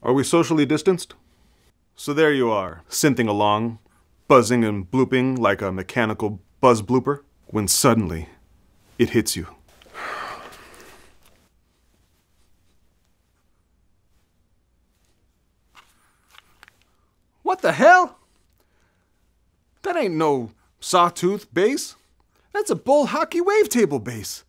Are we socially distanced? So there you are, synthing along, buzzing and blooping like a mechanical buzz blooper, when suddenly it hits you. What the hell? That ain't no sawtooth bass. That's a bull hockey wavetable bass.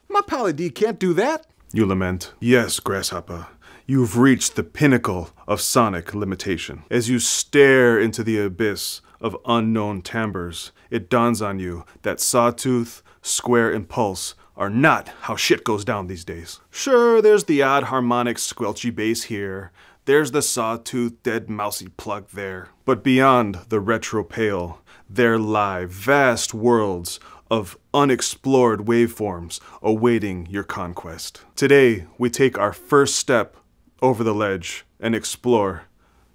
My Poly D can't do that. You lament. Yes, Grasshopper. You've reached the pinnacle of sonic limitation. As you stare into the abyss of unknown timbres, it dawns on you that sawtooth, square, and pulse are not how shit goes down these days. Sure, there's the odd harmonic squelchy bass here. There's the sawtooth dead mousy plug there. But beyond the retro pale, there lie vast worlds of unexplored waveforms awaiting your conquest. Today, we take our first step over the ledge and explore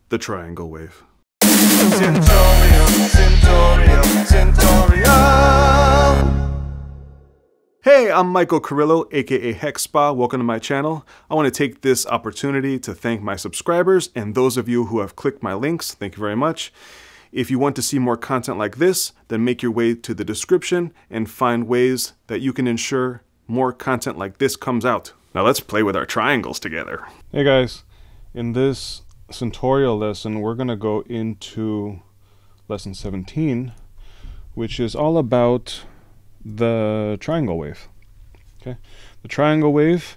the triangle wave. Hey, I'm Michael Carrillo, aka Hexspa. Welcome to my channel. I want to take this opportunity to thank my subscribers and those of you who have clicked my links. Thank you very much. If you want to see more content like this, then make your way to the description and find ways that you can ensure more content like this comes out. Now let's play with our triangles together. Hey guys, in this Synthorial lesson, we're going to go into lesson 17, which is all about the triangle wave. Okay, the triangle wave,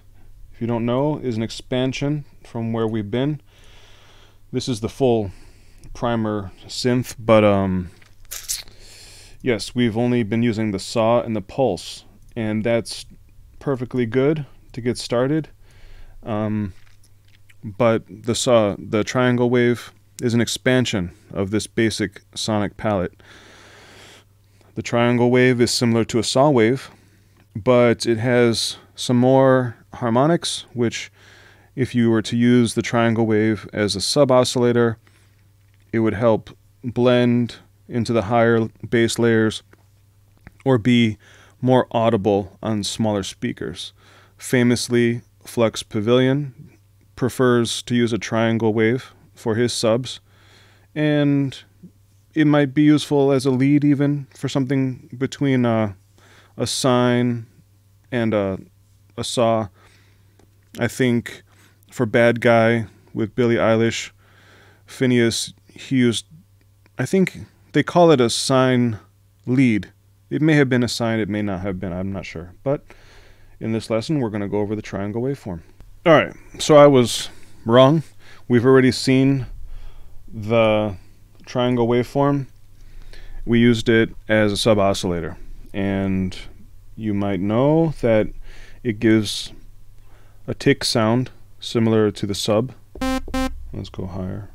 if you don't know, is an expansion from where we've been. This is the full primer synth, but yes, we've only been using the saw and the pulse, and that's perfectly good to get started. But the triangle wave is an expansion of this basic sonic palette. The triangle wave is similar to a saw wave, but it has some more harmonics, which if you were to use the triangle wave as a sub-oscillator, it would help blend into the higher bass layers or be more audible on smaller speakers. Famously, Flux Pavilion prefers to use a triangle wave for his subs, and it might be useful as a lead even for something between a sine and a saw. I think for Bad Guy with Billie Eilish, Phineas, he used, I think they call it a sine lead. It may have been a sine, it may not have been, I'm not sure. But in this lesson, we're going to go over the triangle waveform. Alright, so I was wrong. We've already seen the triangle waveform. We used it as a sub-oscillator, and you might know that it gives a tick sound similar to the sub. Let's go higher.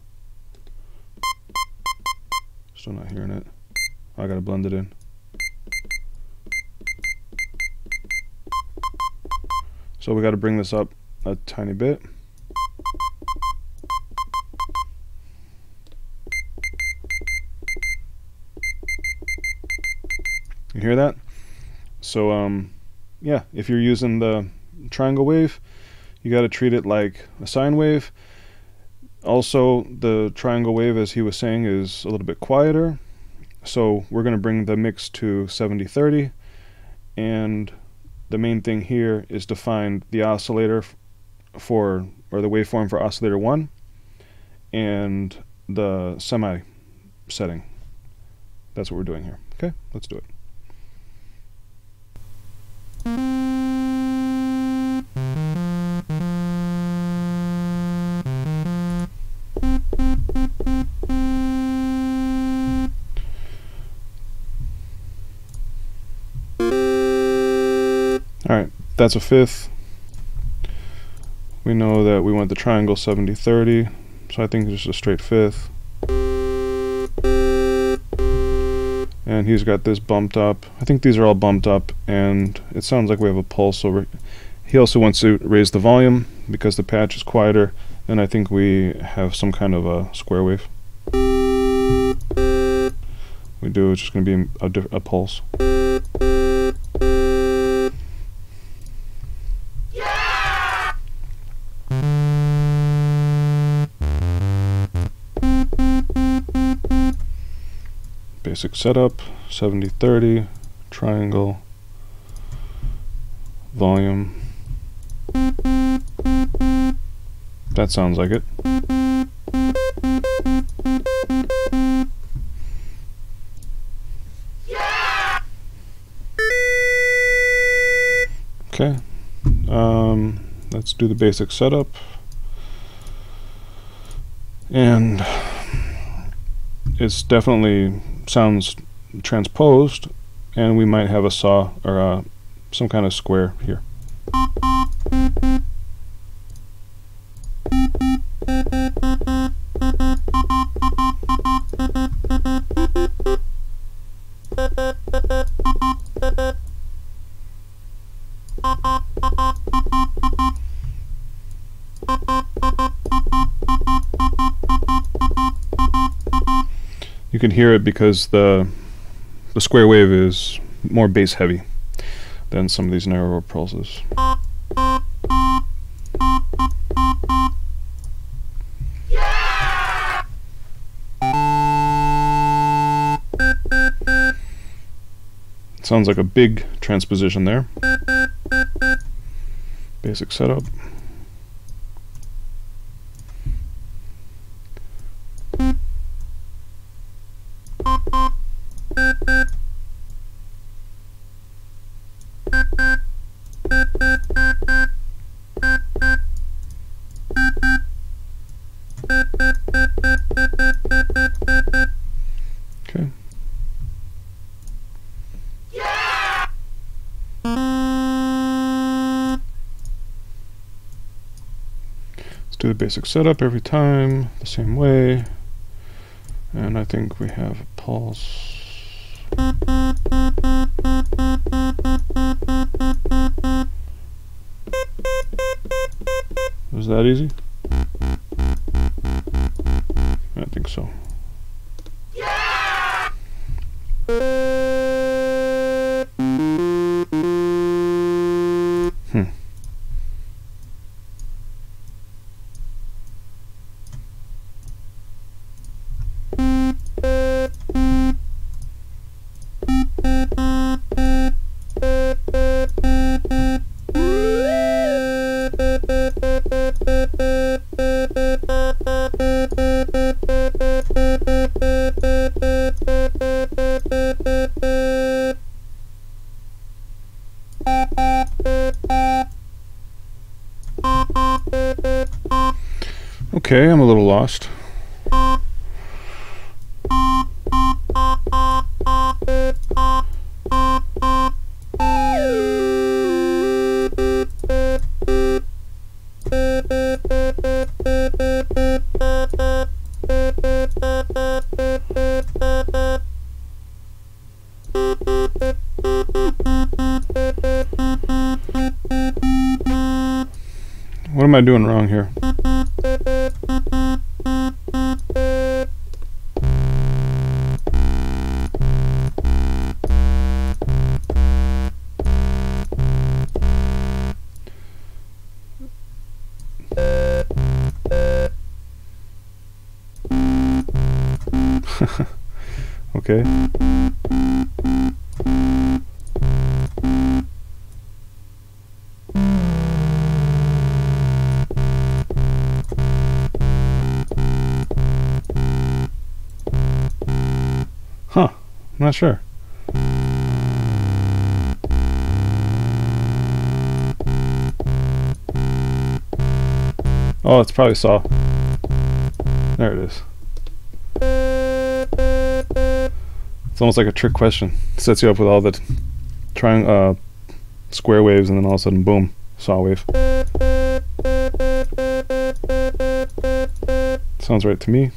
Still not hearing it. I gotta blend it in. So we gotta bring this up a tiny bit. You hear that? So yeah, if you're using the triangle wave, you got to treat it like a sine wave. Also, the triangle wave, as he was saying, is a little bit quieter, so we're going to bring the mix to 70-30, and the main thing here is to find the oscillator or the waveform for oscillator 1 and the semi setting. That's what we're doing here. Okay, let's do it. Alright, that's a fifth. We know that we want the triangle 70-30, so I think it's just a straight fifth. And he's got this bumped up. I think these are all bumped up, and it sounds like we have a pulse over. He also wants to raise the volume because the patch is quieter, and I think we have some kind of a square wave. We do, it's just going to be a pulse. Basic setup, 70-30, triangle, volume. That sounds like it. Okay, let's do the basic setup. And it's definitely sounds transposed, and we might have a saw or some kind of square here. You can hear it because the square wave is more bass heavy than some of these narrower pulses. Sounds like a big transposition there. Basic setup. Okay. Let's do the basic setup every time, the same way. And I think we have a pulse. Was that easy? I think so. Okay, I'm a little lost. What am I doing wrong here? Okay. Huh, I'm not sure. Oh, it's probably saw. There it is. It's almost like a trick question. It sets you up with all the square waves, and then all of a sudden, boom, saw wave. Sounds right to me.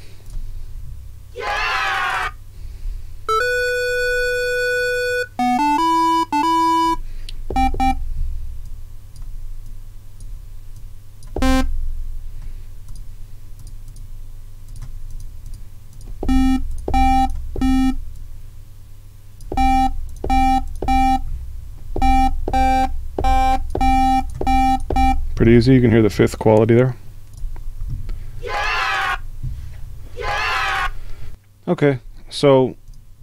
Pretty easy. You can hear the fifth quality there. Okay, so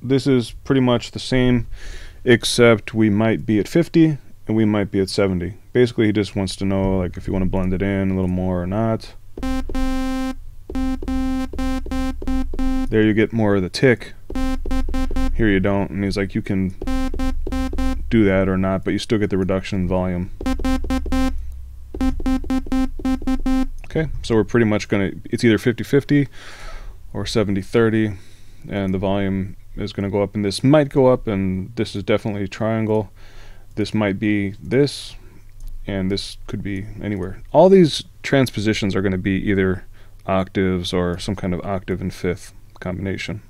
this is pretty much the same, except we might be at 50 and we might be at 70. Basically, he just wants to know like if you want to blend it in a little more or not. There you get more of the tick. Here you don't, and he's like, you can do that or not, but you still get the reduction in volume. Okay, so we're pretty much gonna, it's either 50-50 or 70-30, and the volume is gonna go up, and this might go up, and this is definitely a triangle. This might be this, and this could be anywhere. All these transpositions are gonna be either octaves or some kind of octave and fifth combination.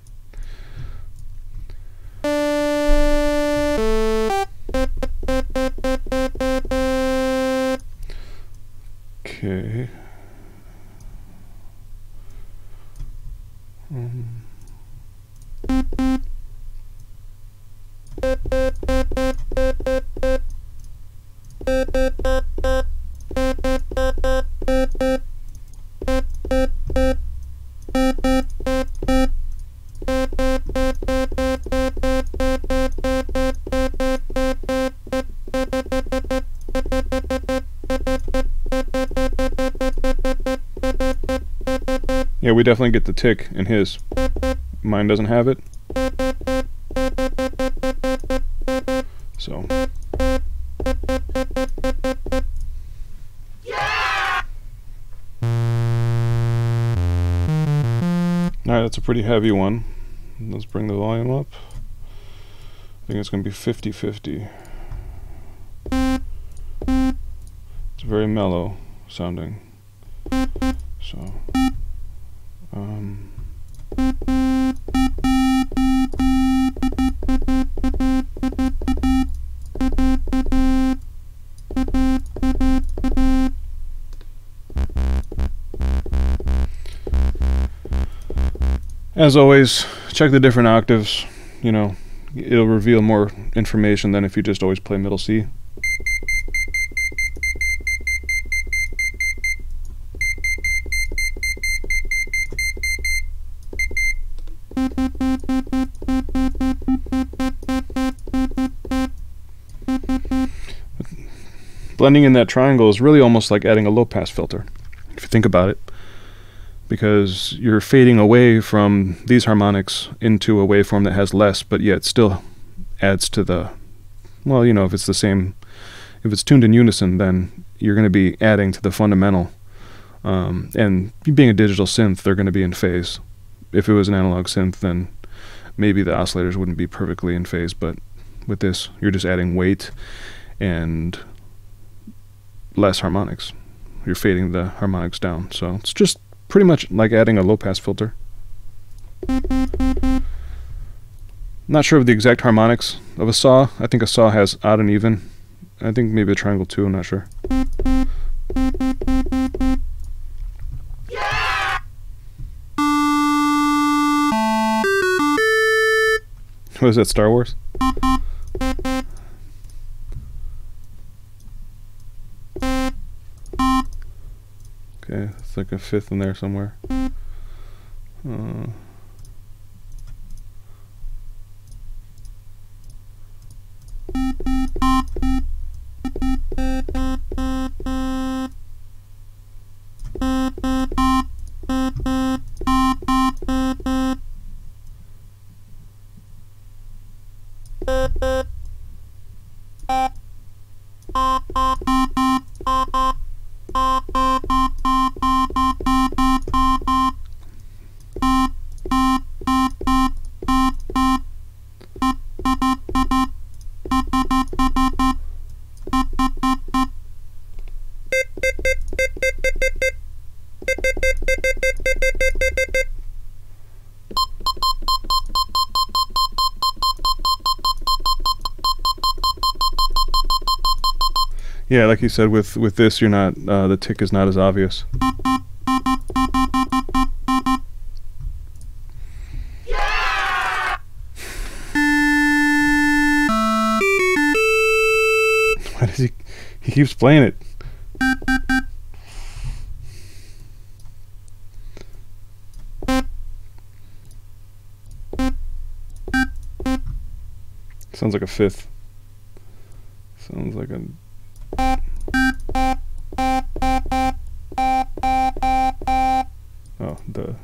Okay. Yeah, we definitely get the tick in his. Mine doesn't have it. So. Alright, that's a pretty heavy one. Let's bring the volume up. I think it's going to be 50-50. It's very mellow sounding. So. As always, check the different octaves. You know, it'll reveal more information than if you just always play middle C. Blending in that triangle is really almost like adding a low-pass filter, if you think about it, because you're fading away from these harmonics into a waveform that has less, but yet still adds to the, well, you know, if it's the same, if it's tuned in unison, then you're going to be adding to the fundamental. And being a digital synth, they're going to be in phase. If it was an analog synth, then maybe the oscillators wouldn't be perfectly in phase, but with this, you're just adding weight and less harmonics. You're fading the harmonics down. So it's just pretty much like adding a low-pass filter. Not sure of the exact harmonics of a saw. I think a saw has odd and even. I think maybe a triangle too, I'm not sure. What is that, Star Wars? Okay, it's like a fifth in there somewhere. Yeah, like you said, with this, you're not the tick is not as obvious. Why does he keeps playing it? Sounds like a fifth. Sounds like a... Oh, the...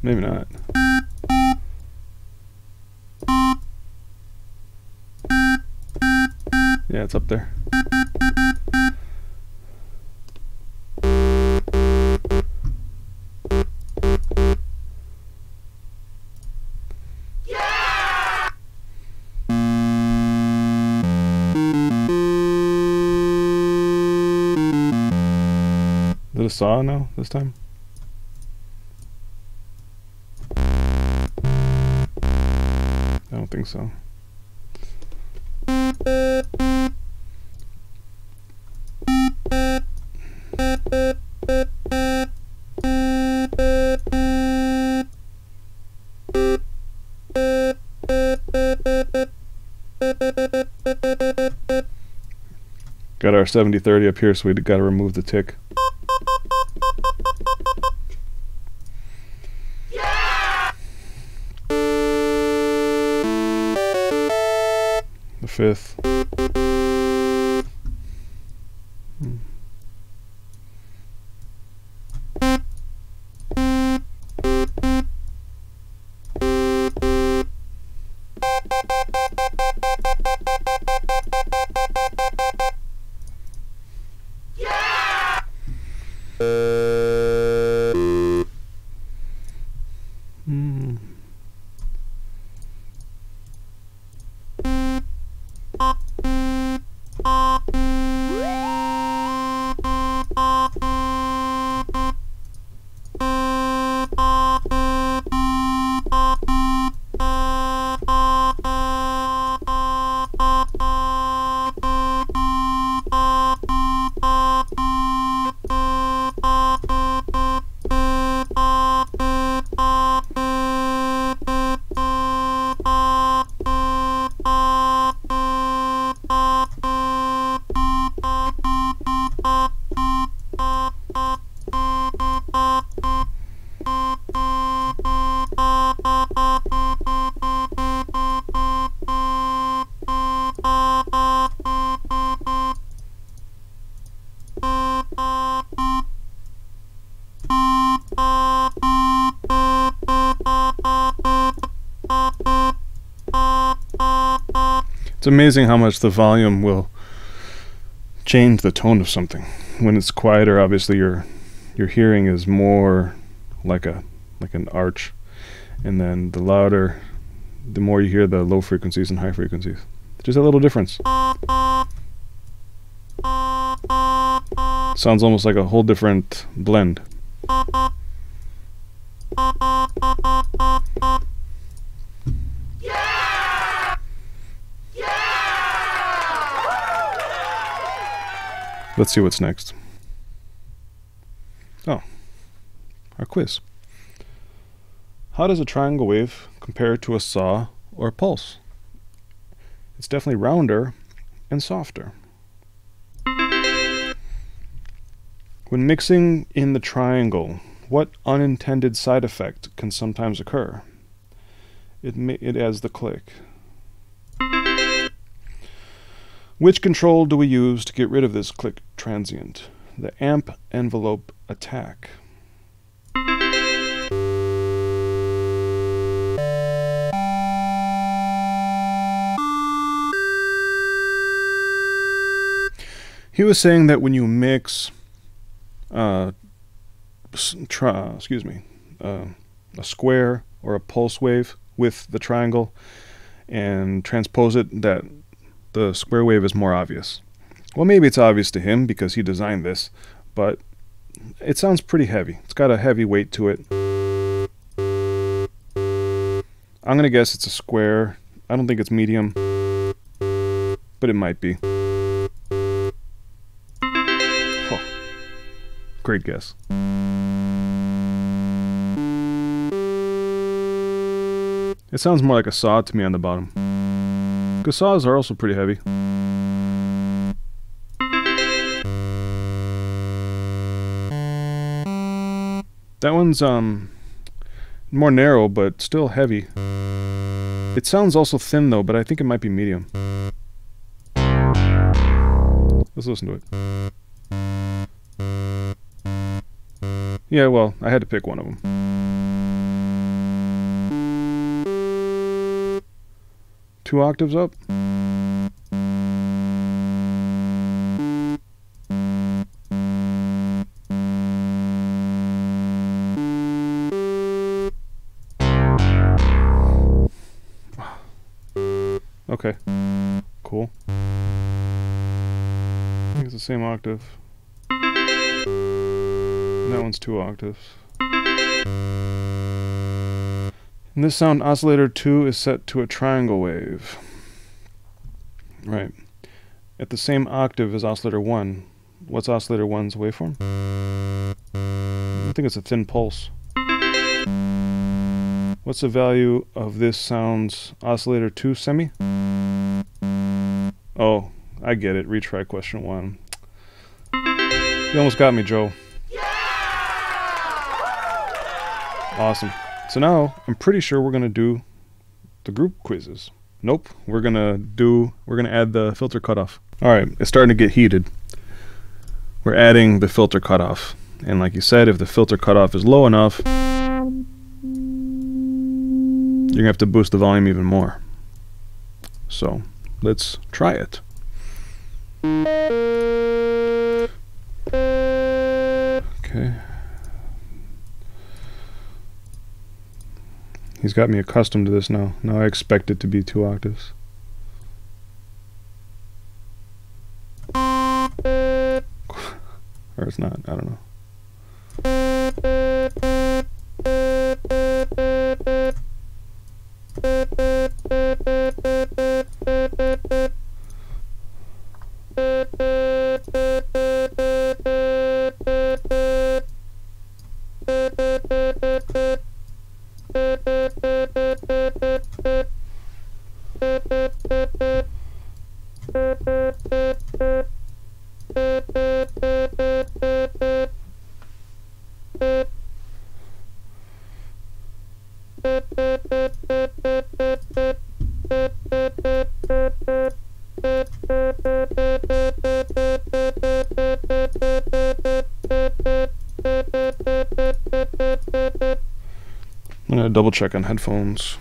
Maybe not. Yeah, it's up there. Is it a saw now this time? I don't think so. Got our 70-30 up here, so we got to remove the tick. The fifth. It's amazing how much the volume will change the tone of something. When it's quieter, obviously your hearing is more like an arch, and then the louder, the more you hear the low frequencies and high frequencies. Just a little difference. Sounds almost like a whole different blend. Let's see what's next. Oh, our quiz. How does a triangle wave compare to a saw or a pulse? It's definitely rounder and softer. When mixing in the triangle, what unintended side effect can sometimes occur? It adds the click. Which control do we use to get rid of this click transient? The amp envelope attack. He was saying that when you mix a square or a pulse wave with the triangle and transpose it, that the square wave is more obvious. Well, maybe it's obvious to him because he designed this, but it sounds pretty heavy. It's got a heavy weight to it. I'm gonna guess it's a square. I don't think it's medium, but it might be. Oh, great guess. It sounds more like a saw to me on the bottom. Because saws are also pretty heavy. That one's More narrow, but still heavy. It sounds also thin though, but I think it might be medium. Let's listen to it. Yeah, well, I had to pick one of them. Two octaves up. Okay, cool. I think it's the same octave. And that one's 2 octaves. In this sound, oscillator 2 is set to a triangle wave. Right. At the same octave as oscillator 1. What's oscillator 1's waveform? I think it's a thin pulse. What's the value of this sound's oscillator 2 semi? Oh, I get it. Retry question 1. You almost got me, Joe. Awesome. So now, I'm pretty sure we're going to do the group quizzes. Nope, we're going to add the filter cutoff. Alright, it's starting to get heated. We're adding the filter cutoff. And like you said, if the filter cutoff is low enough, you're going to have to boost the volume even more. So, let's try it. Okay. He's got me accustomed to this now. Now I expect it to be 2 octaves. Or it's not, I don't know. I'm going to double check on headphones.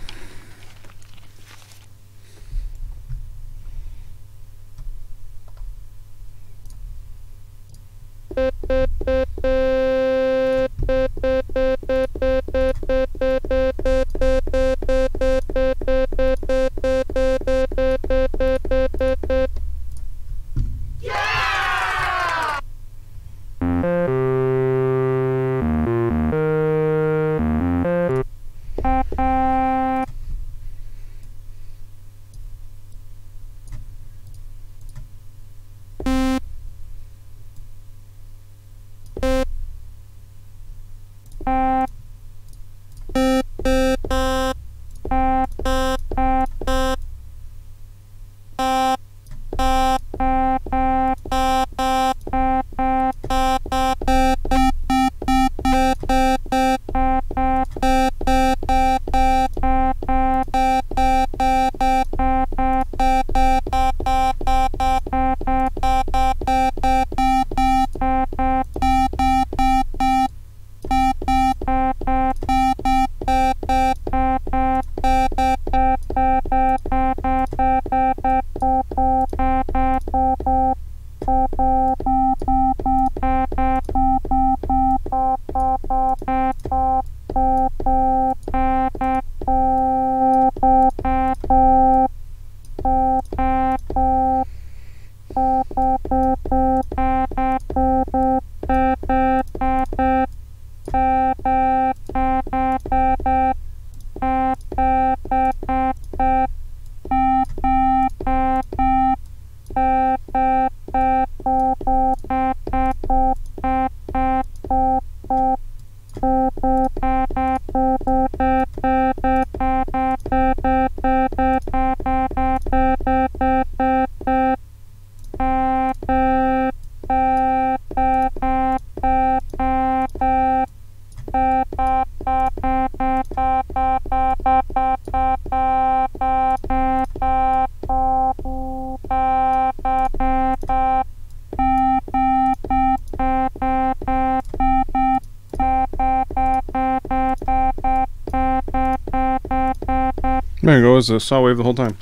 There you go, it's a saw wave the whole time.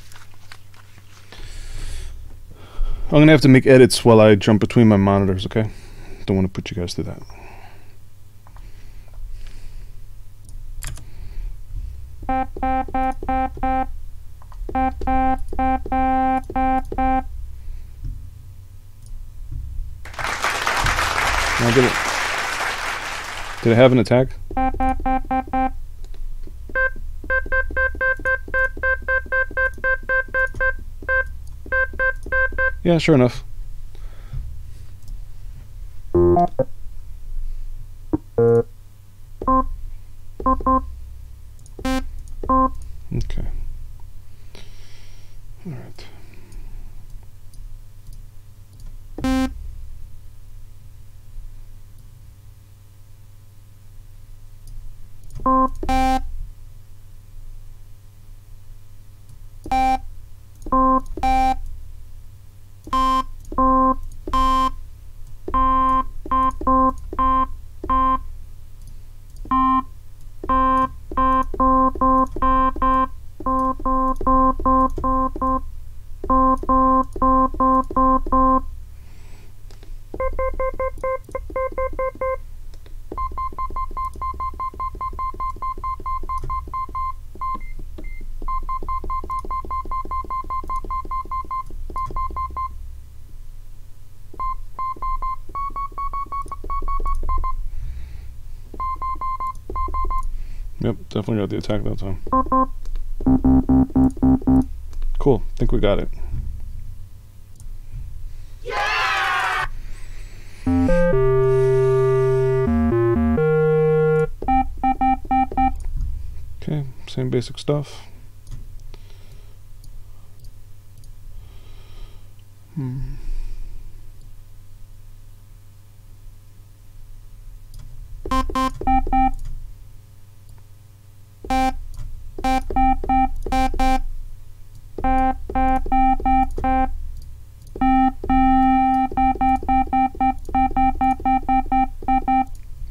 I'm gonna have to make edits while I jump between my monitors, okay? Don't want to put you guys through that. Now, did it have an attack? Yeah, sure enough. Okay. All right. Yep, definitely got the attack that time. Cool, think we got it. Yeah! Okay, same basic stuff.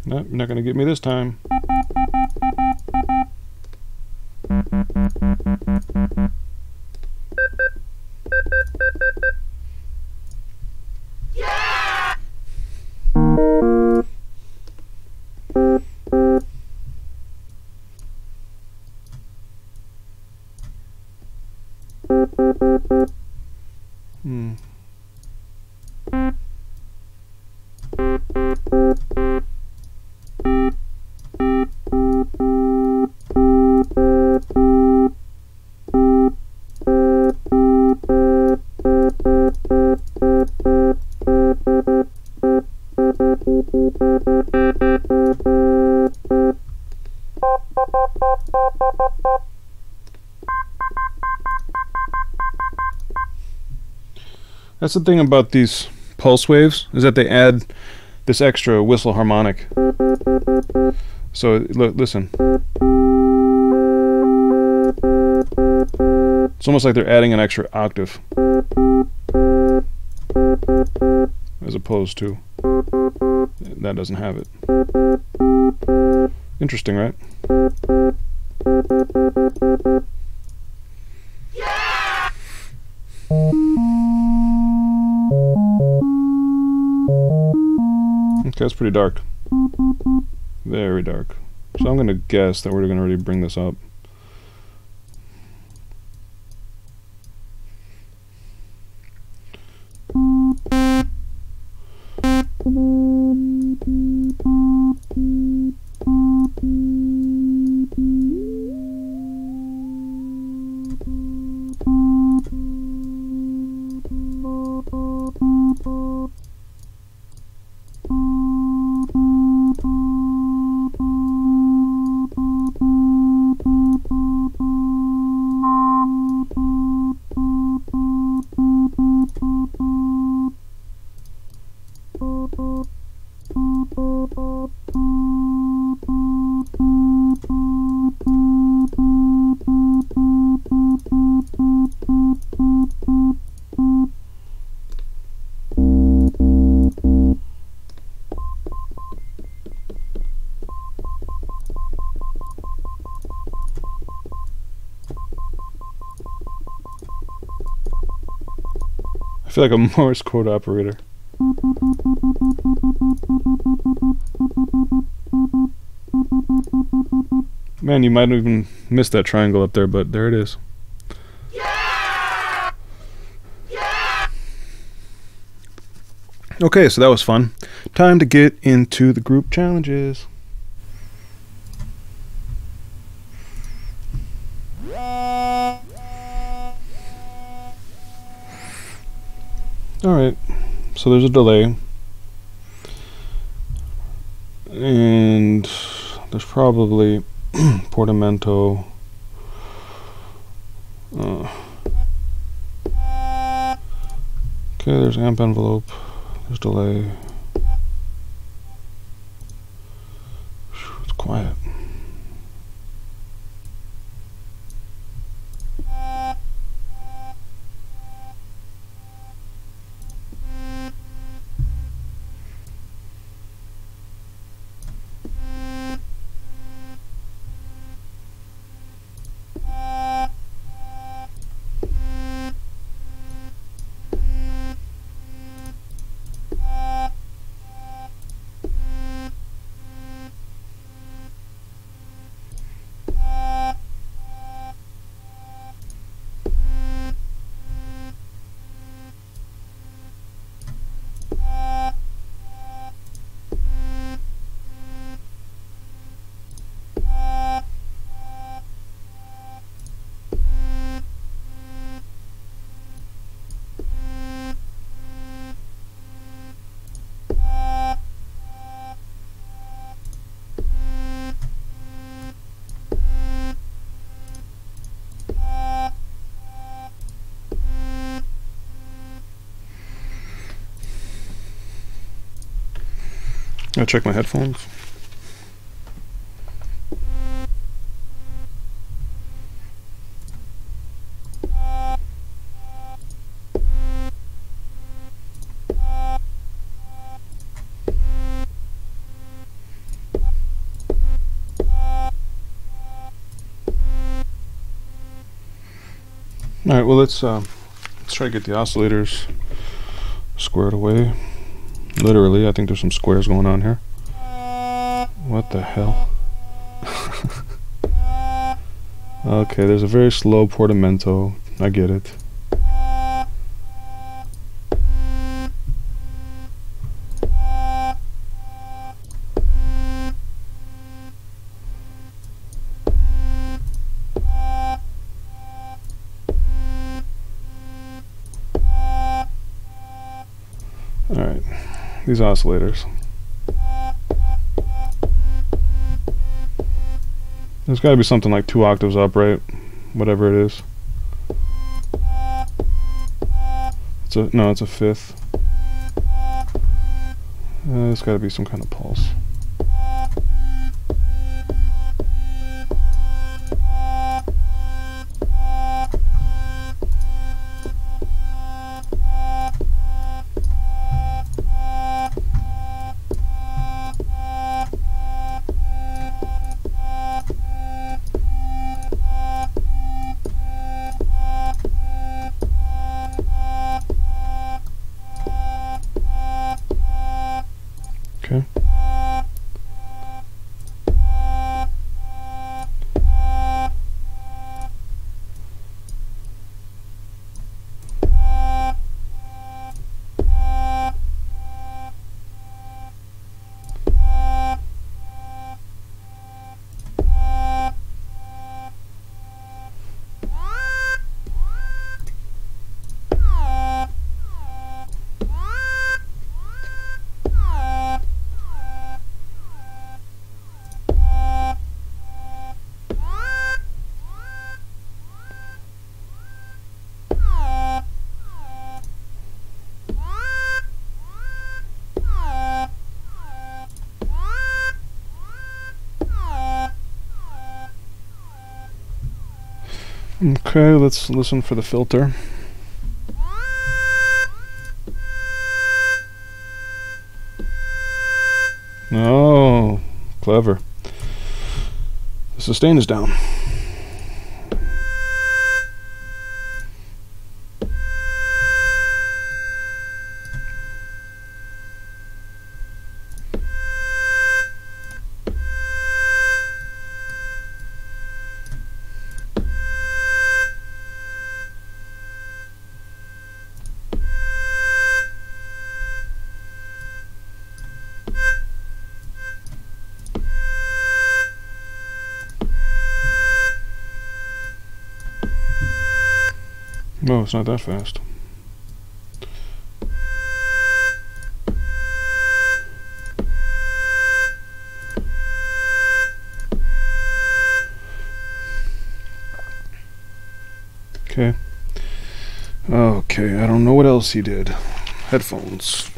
Nope, you're not going to get me this time. Yeah! That's the thing about these pulse waves, is that they add this extra whistle harmonic. So look, listen. It's almost like they're adding an extra octave, as opposed to that doesn't have it. Interesting, right? Yeah! Okay, that's pretty dark. Very dark. So I'm going to guess that we're going to already bring this up. feel like a Morse code operator. Man, you might have even missed that triangle up there, but there it is. Yeah! Yeah! Okay, so that was fun. Time to get into the group challenges. Alright, so there's a delay. And there's probably portamento. Okay, there's amp envelope. There's delay. It's quiet. I'll check my headphones. All right, well let's try to get the oscillators squared away. Literally, I think there's some squares going on here. What the hell? Okay, there's a very slow portamento. I get it. Alright, these oscillators. There's got to be something like 2 octaves up, right? Whatever it is. No, it's a fifth. There's got to be some kind of pulse. Okay. Okay, let's listen for the filter. Oh, clever. The sustain is down. No, it's not that fast. Okay. Okay, I don't know what else he did. Headphones.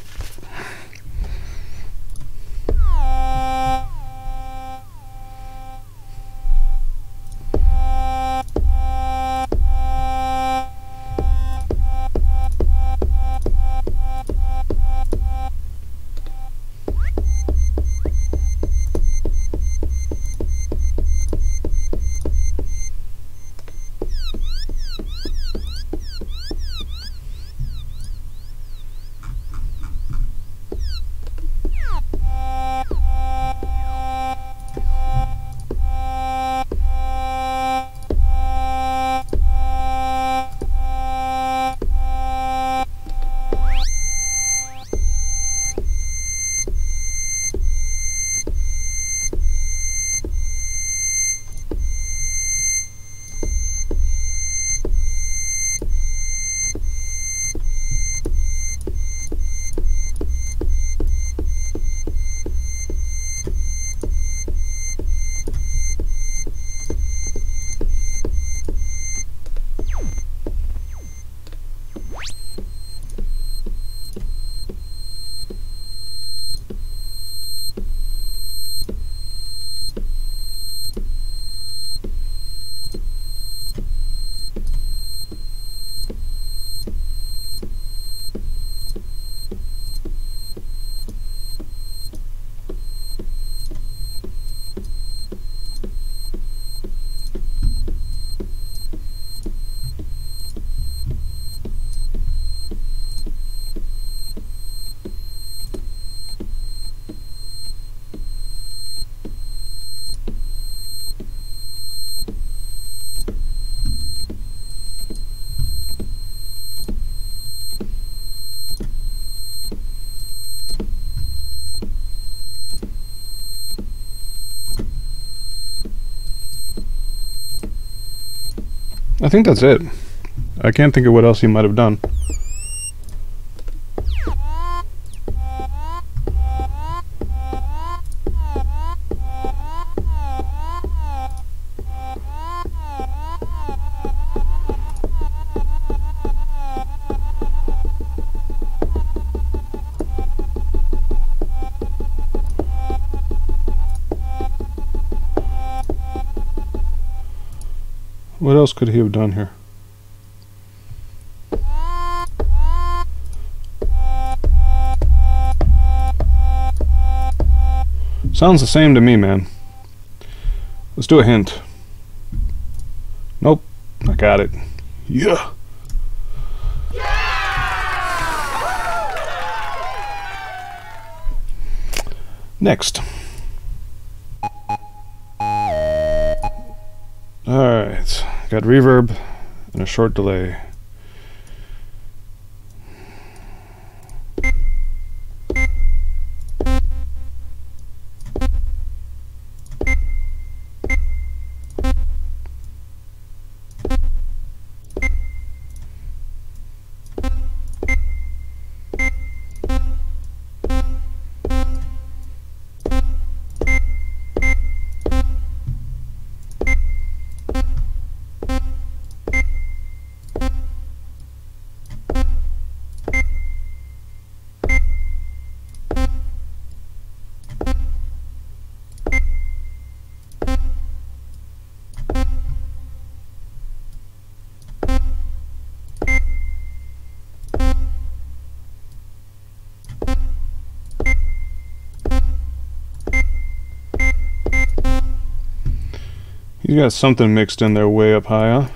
I think that's it. I can't think of what else he might have done. What else could he have done here? Sounds the same to me, man. Let's do a hint. Nope, I got it. Yeah. Next. Alright, got reverb and a short delay. He's got something mixed in there way up high, huh?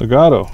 Staccato.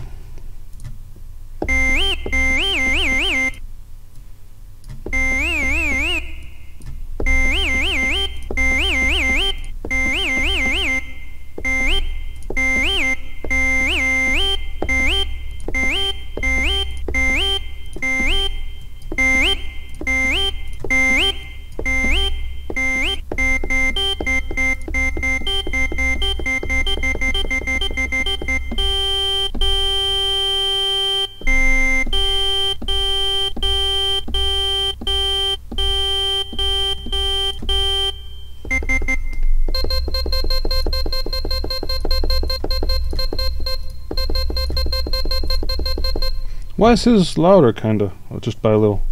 Why is his louder, kinda? Oh, just by a little.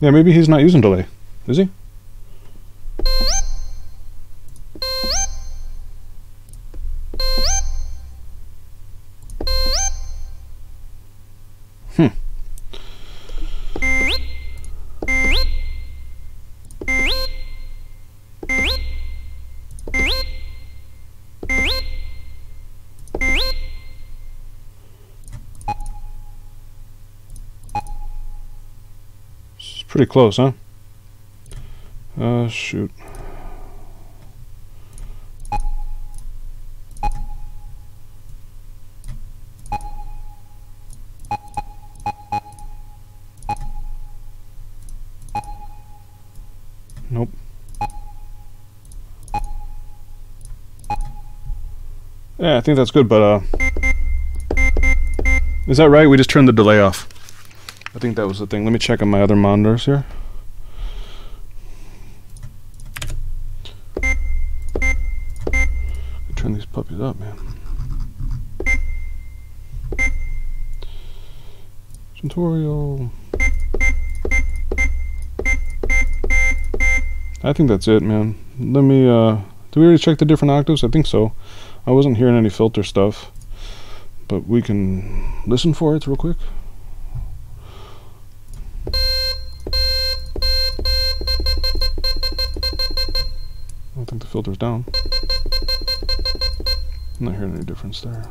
Yeah, maybe he's not using delay. Is he? Pretty close, huh? Shoot. Nope. Yeah, I think that's good, but is that right? We just turned the delay off. I think that was the thing. Let me check on my other monitors here. Turn these puppies up, man. Tutorial. I think that's it, man. Let me, did we already check the different octaves? I think so. I wasn't hearing any filter stuff, but we can listen for it real quick. I think the filter's down. I'm not hearing any difference there.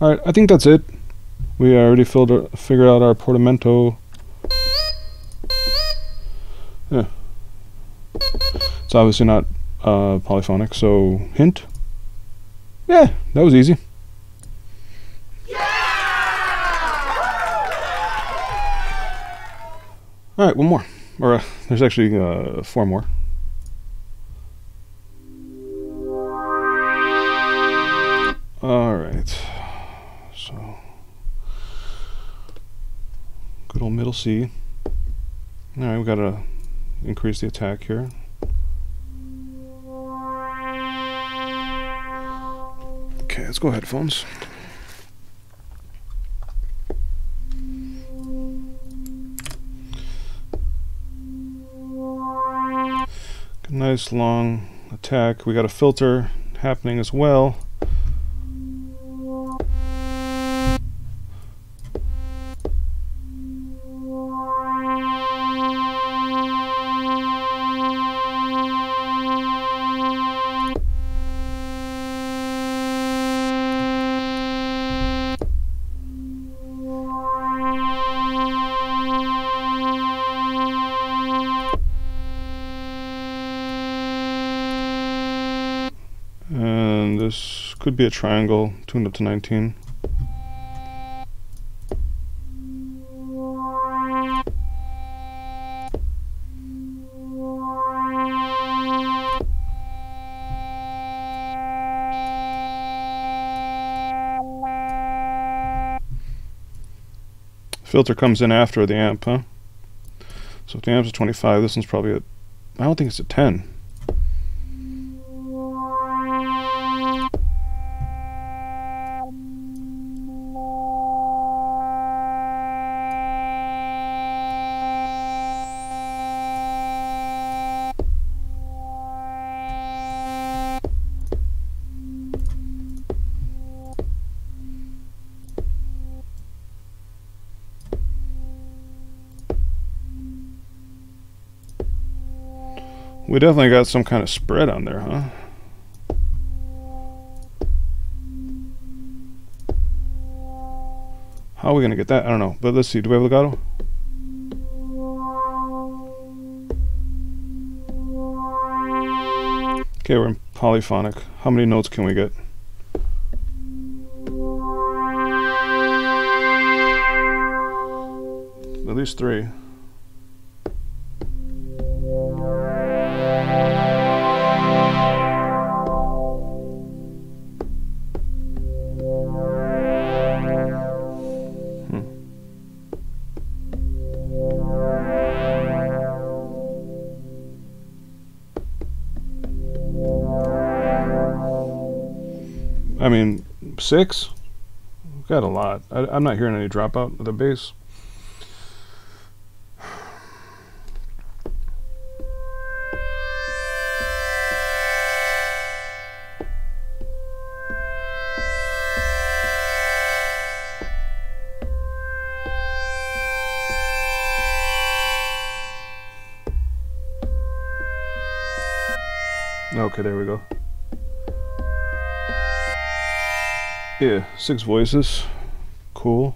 Alright, I think that's it. We already figured out our portamento. Yeah. It's obviously not polyphonic, so hint. Yeah, that was easy. Alright, one more. Or there's actually 4 more. Alright, so good old middle C. Alright, we gotta increase the attack here. Okay, let's go headphones. Good, nice long attack. We got a filter happening as well. And this could be a triangle tuned up to 19. Filter comes in after the amp, huh? So if the amp's at 25, this one's probably at, I don't think it's at 10. We definitely got some kind of spread on there, huh? How are we going to get that? I don't know. But let's see. Do we have legato? Okay, we're in polyphonic. How many notes can we get? At least 3. I mean, 6? We've got a lot. I'm not hearing any dropout of the bass. Okay, there we go. Yeah, 6 voices. Cool.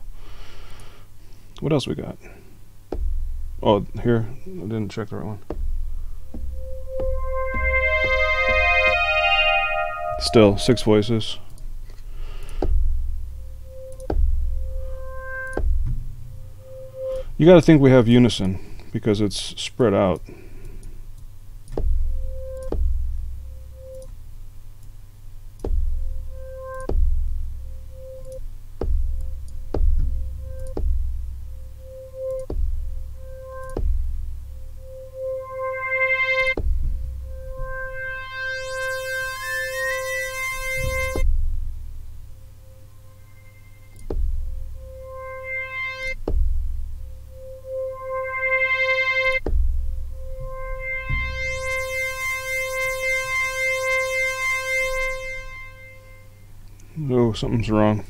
What else we got? Oh, here. I didn't check the right one. Still, 6 voices. You gotta think we have unison because it's spread out. Oh, something's wrong.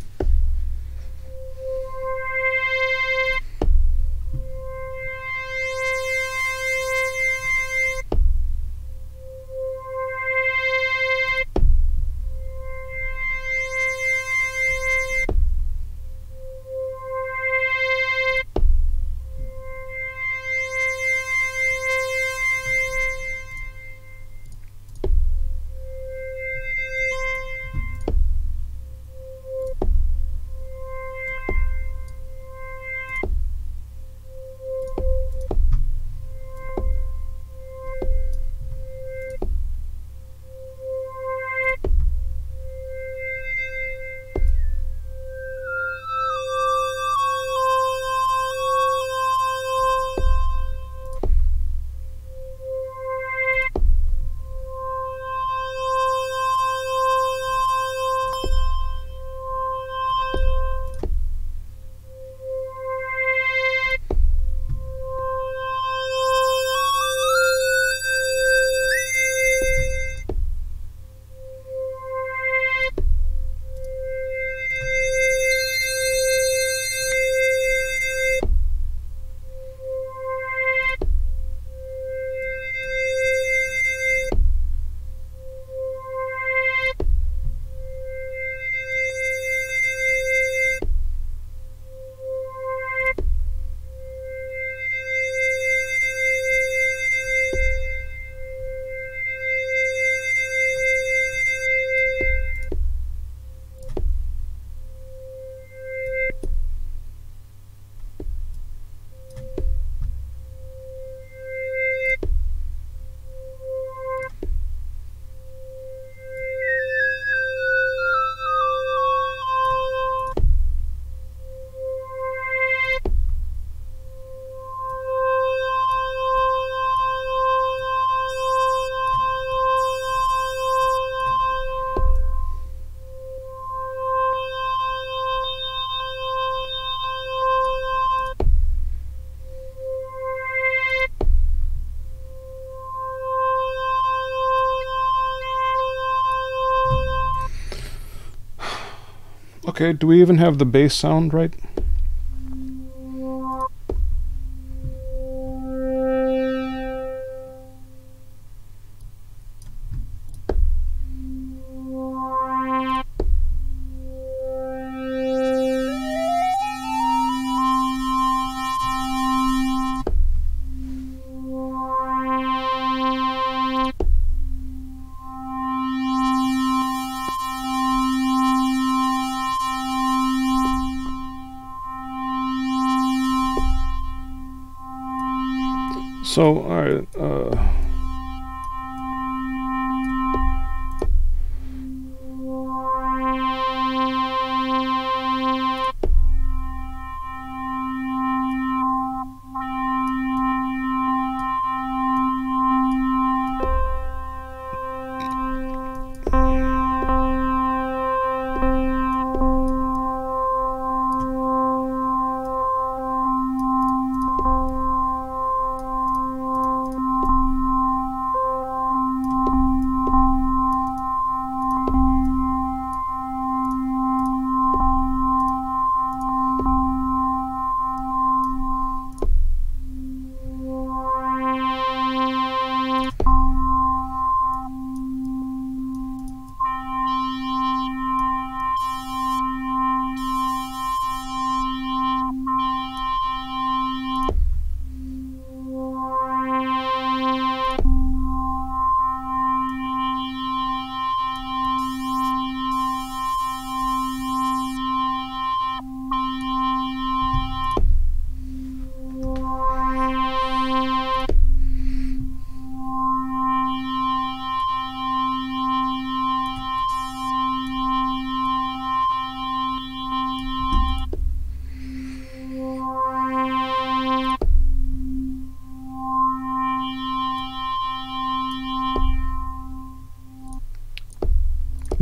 Okay, do we even have the bass sound right? So, alright,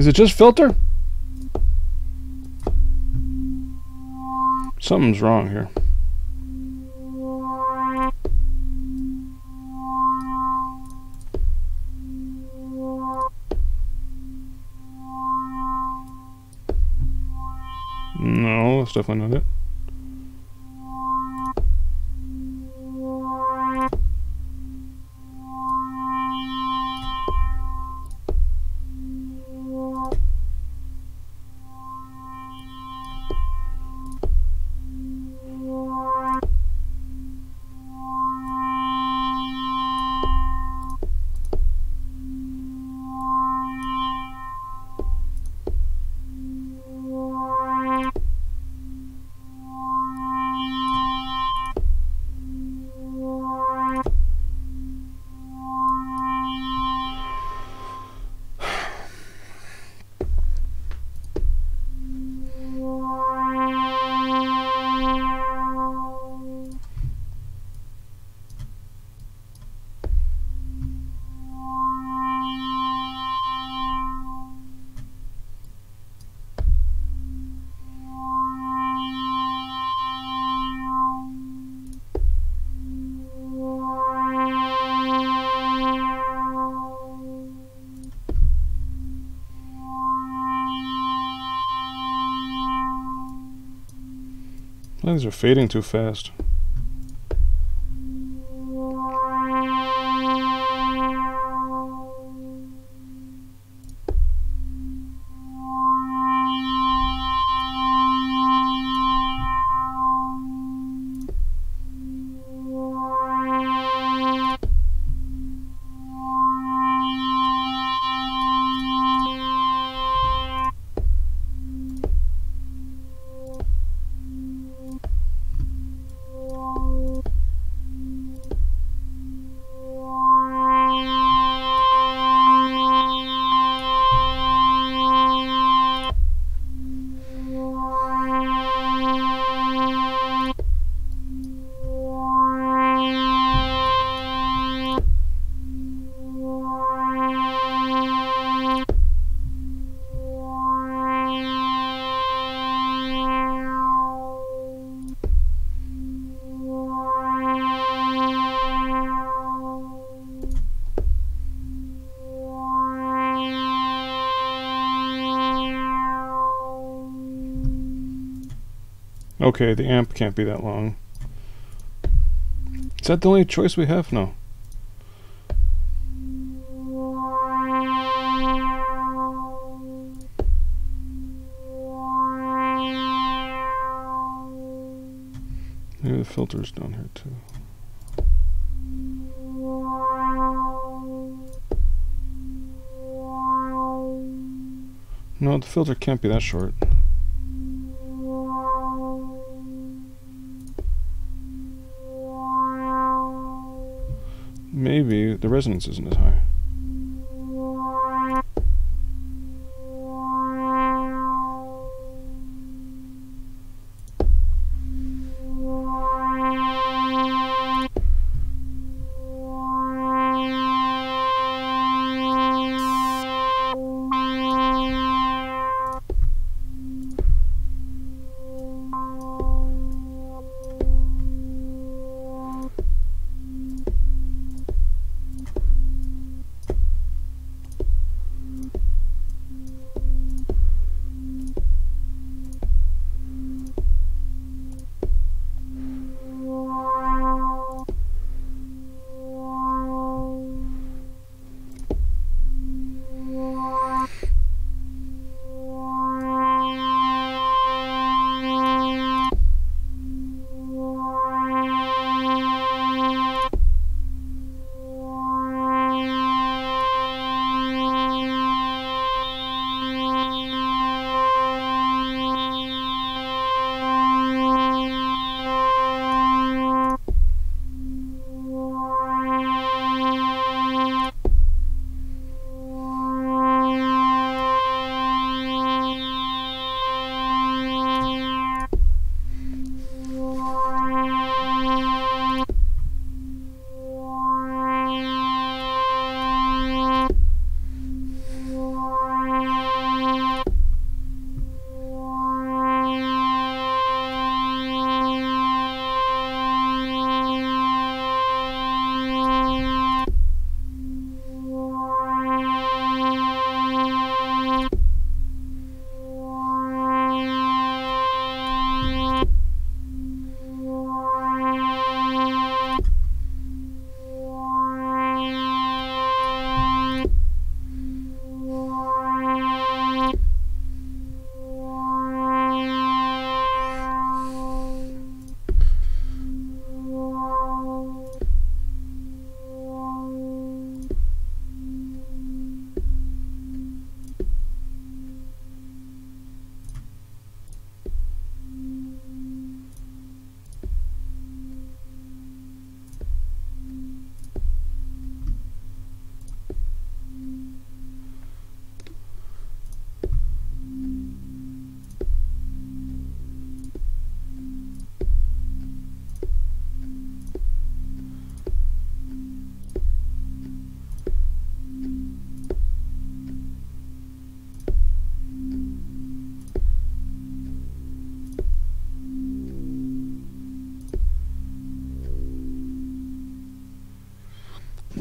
is it just filter? Something's wrong here. No, that's definitely not it. These are fading too fast. Okay, the amp can't be that long. Is that the only choice we have? No. Maybe the filter's down here too. No, the filter can't be that short. maybe the resonance isn't as high.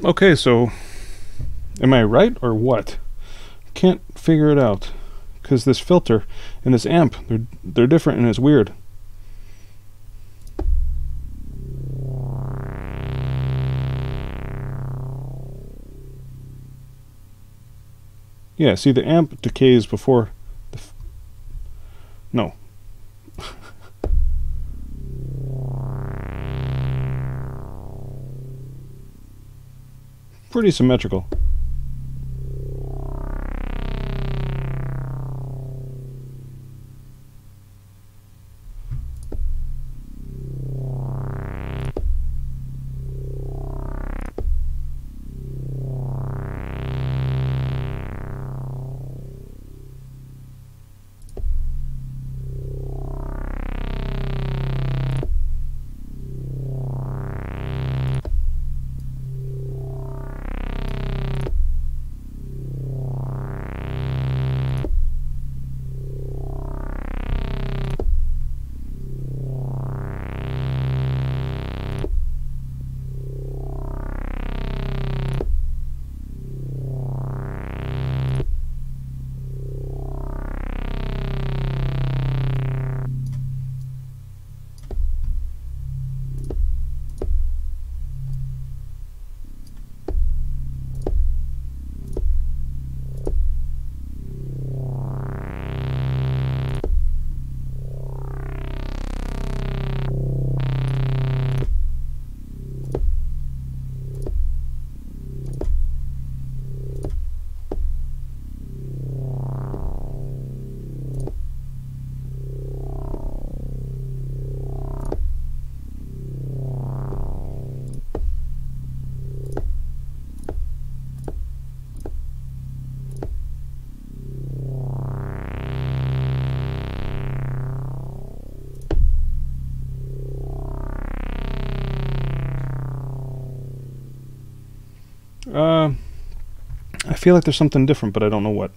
Okay, so am I right or what? Can't figure it out because this filter and this amp, they're different and it's weird. Yeah, see, the amp decays before the no. Pretty symmetrical. I feel like there's something different, but I don't know what.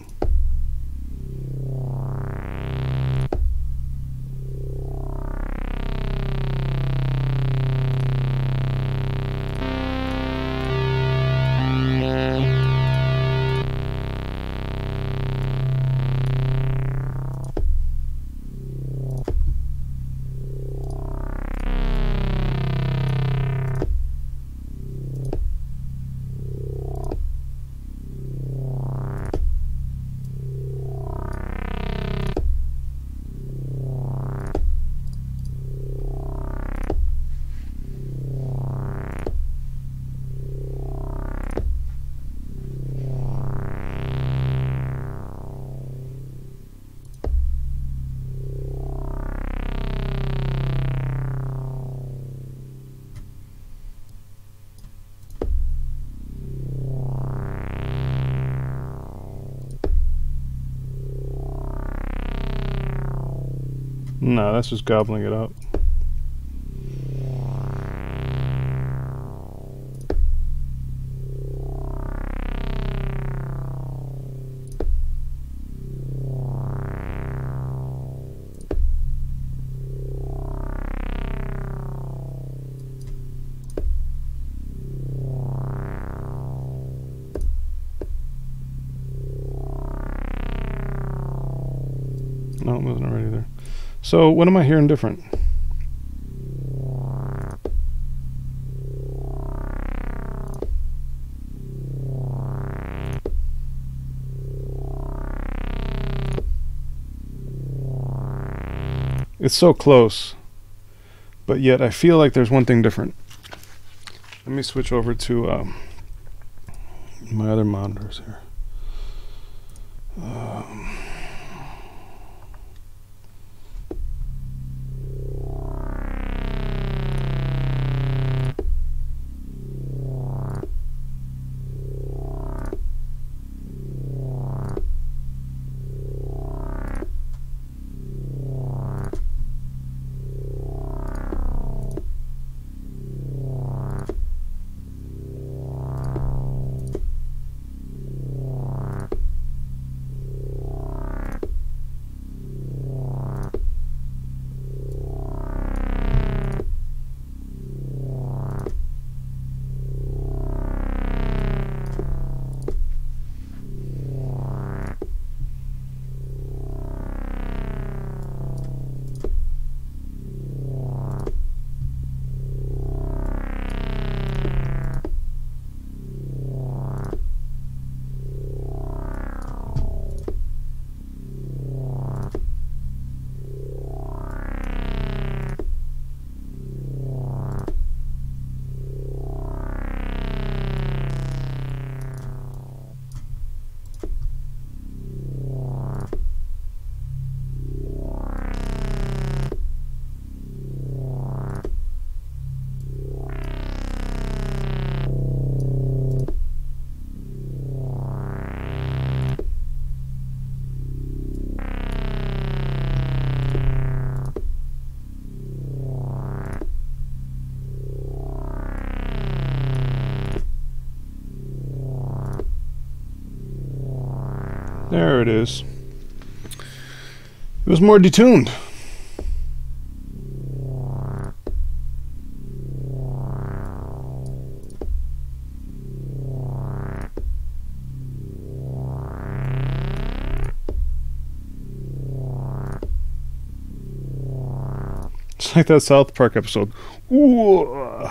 No, that's just gobbling it up. No, it wasn't right either. So what am I hearing different? It's so close, but yet I feel like there's one thing different. Let me switch over to my other monitors here. There it is. It was more detuned. It's like that South Park episode. Ooh.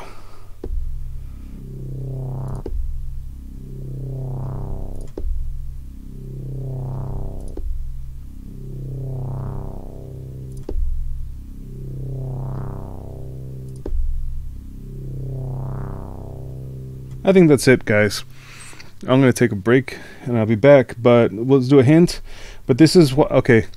I think that's it, guys. I'm going to take a break and I'll be back, but let's do a hint. But this is what, okay,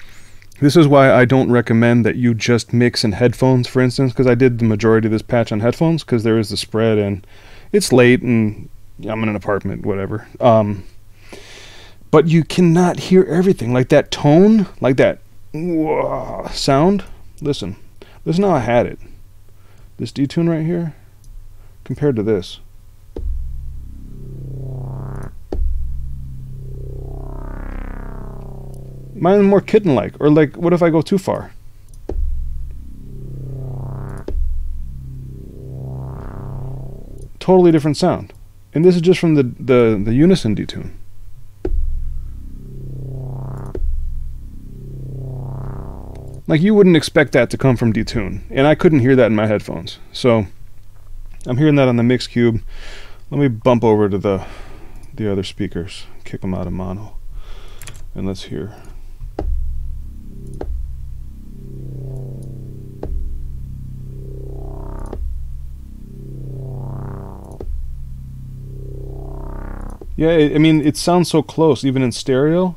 this is why I don't recommend that you just mix in headphones, for instance, because I did the majority of this patch on headphones because there is the spread and it's late and I'm in an apartment, whatever. But you cannot hear everything. Like that tone, like that sound. Listen how I had it. This detune right here compared to this. Mine is more kitten-like. Or like, what if I go too far? Totally different sound. And this is just from the unison detune. Like, you wouldn't expect that to come from detune. And I couldn't hear that in my headphones. So I'm hearing that on the mix cube. Let me bump over to the other speakers, kick them out of mono, and let's hear. Yeah, I mean, it sounds so close, even in stereo.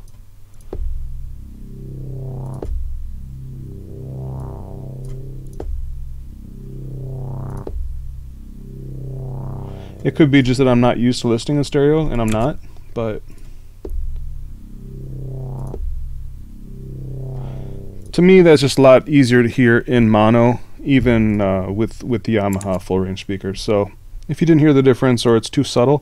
It could be just that I'm not used to listening in stereo, and I'm not, but to me that's just a lot easier to hear in mono, even with the Yamaha full range speakers. So if you didn't hear the difference or it's too subtle,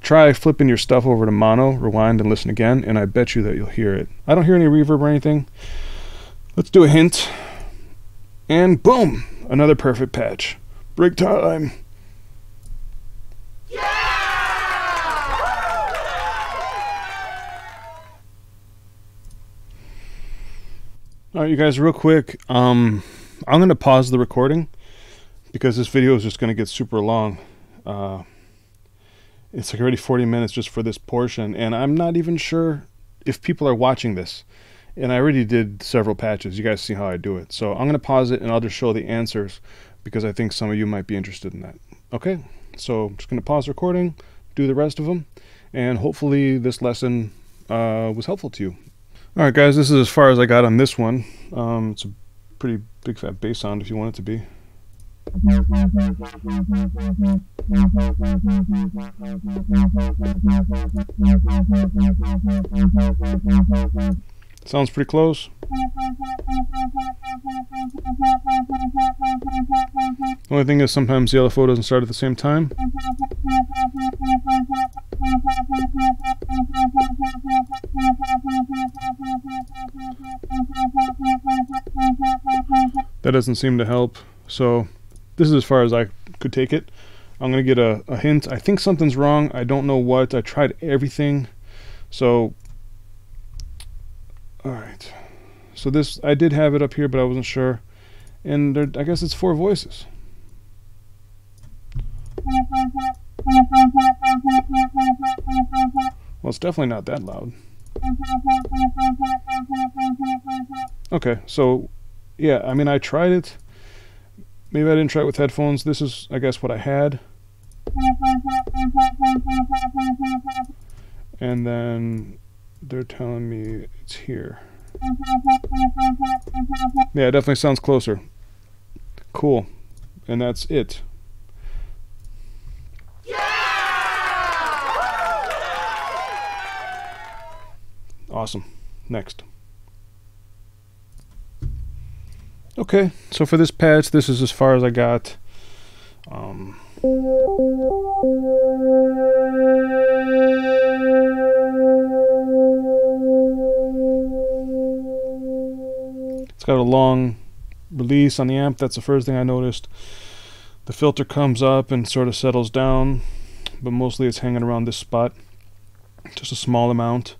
try flipping your stuff over to mono, rewind and listen again, and I bet you that you'll hear it. I don't hear any reverb or anything. Let's do a hint, and boom, another perfect patch. Break time. Alright, you guys, real quick, I'm going to pause the recording because this video is just going to get super long. It's like already 40 minutes just for this portion, and I'm not even sure if people are watching this. And I already did several patches. You guys see how I do it. So I'm going to pause it and I'll just show the answers because I think some of you might be interested in that. Okay, so I'm just going to pause the recording, do the rest of them, and hopefully this lesson was helpful to you. Alright guys, this is as far as I got on this one. It's a pretty big fat bass sound if you want it to be. Sounds pretty close. The only thing is sometimes the LFO doesn't start at the same time. That doesn't seem to help, so this is as far as I could take it. I'm going to get a hint. I think something's wrong. I don't know what. I tried everything. So, alright. So this, I did have it up here, but I wasn't sure. And there, I guess it's 4 voices. Well, it's definitely not that loud. Okay, so yeah, I mean, I tried it. Maybe I didn't try it with headphones. This is, I guess, what I had. And then they're telling me it's here. Yeah, it definitely sounds closer. Cool. And that's it. Awesome. Next. Okay, so for this patch, this is as far as I got. It's got a long release on the amp. That's the first thing I noticed. The filter comes up and sort of settles down, but mostly it's hanging around this spot. Just a small amount.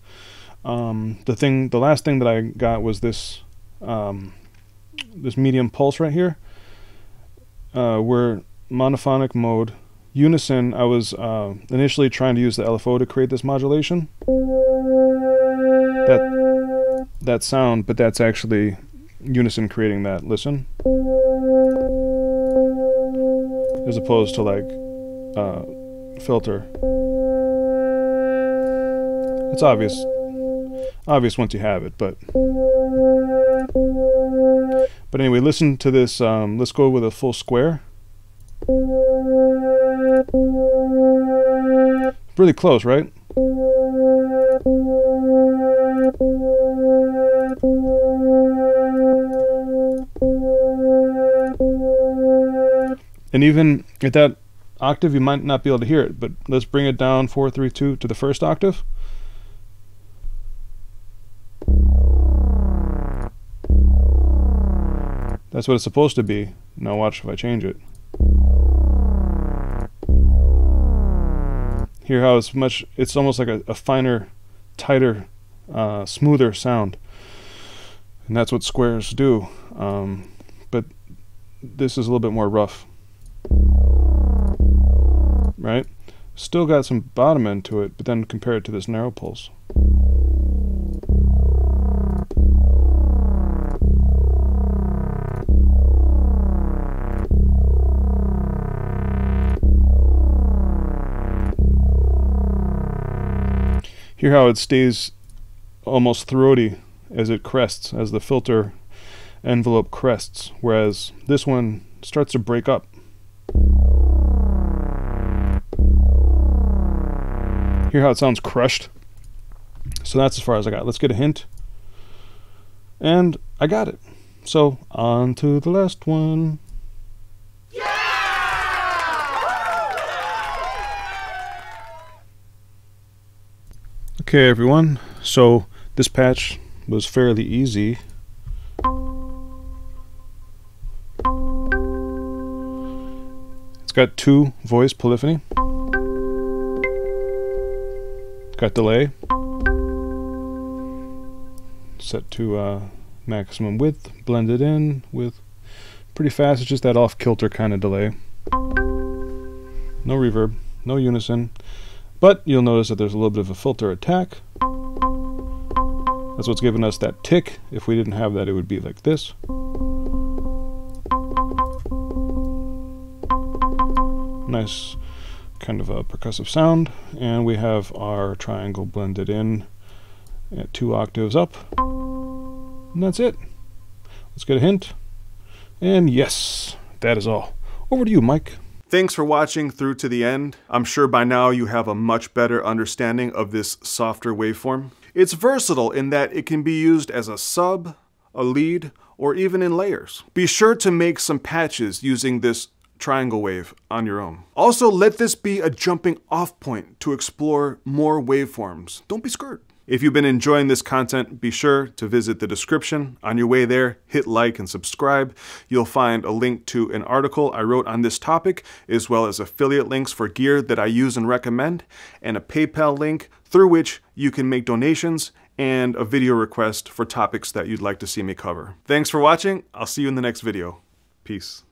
The last thing that I got was this this medium pulse right here. We're monophonic mode. Unison, I was initially trying to use the LFO to create this modulation. That sound, but that's actually Unison creating that. Listen. As opposed to like filter. It's obvious once you have it, but anyway, listen to this. Let's go with a full square. Really close, right? And even at that octave, you might not be able to hear it, but let's bring it down 4, 3, 2 to the first octave. That's what it's supposed to be. Now watch if I change it. Hear how it's almost like a finer, tighter, smoother sound. And that's what squares do. But this is a little bit more rough. Right? Still got some bottom end to it, but then compare it to this narrow pulse. Hear how it stays almost throaty as it crests, as the filter envelope crests, whereas this one starts to break up. Hear how it sounds crushed? So that's as far as I got. Let's get a hint. And I got it. So on to the last one. Okay everyone, so this patch was fairly easy. It's got 2 voice polyphony. It's got delay. Set to maximum width, blended in with pretty fast, it's just that off-kilter kind of delay. No reverb, no unison. But you'll notice that there's a little bit of a filter attack. That's what's giving us that tick. If we didn't have that, it would be like this. Nice kind of a percussive sound. And we have our triangle blended in at 2 octaves up. And that's it. Let's get a hint. And yes, that is all. Over to you, Mike. Thanks for watching through to the end. I'm sure by now you have a much better understanding of this softer waveform. It's versatile in that it can be used as a sub, a lead, or even in layers. Be sure to make some patches using this triangle wave on your own. Also, let this be a jumping off point to explore more waveforms. Don't be scared. If you've been enjoying this content, be sure to visit the description. On your way there, hit like and subscribe. You'll find a link to an article I wrote on this topic, as well as affiliate links for gear that I use and recommend, and a PayPal link through which you can make donations and a video request for topics that you'd like to see me cover. Thanks for watching. I'll see you in the next video. Peace.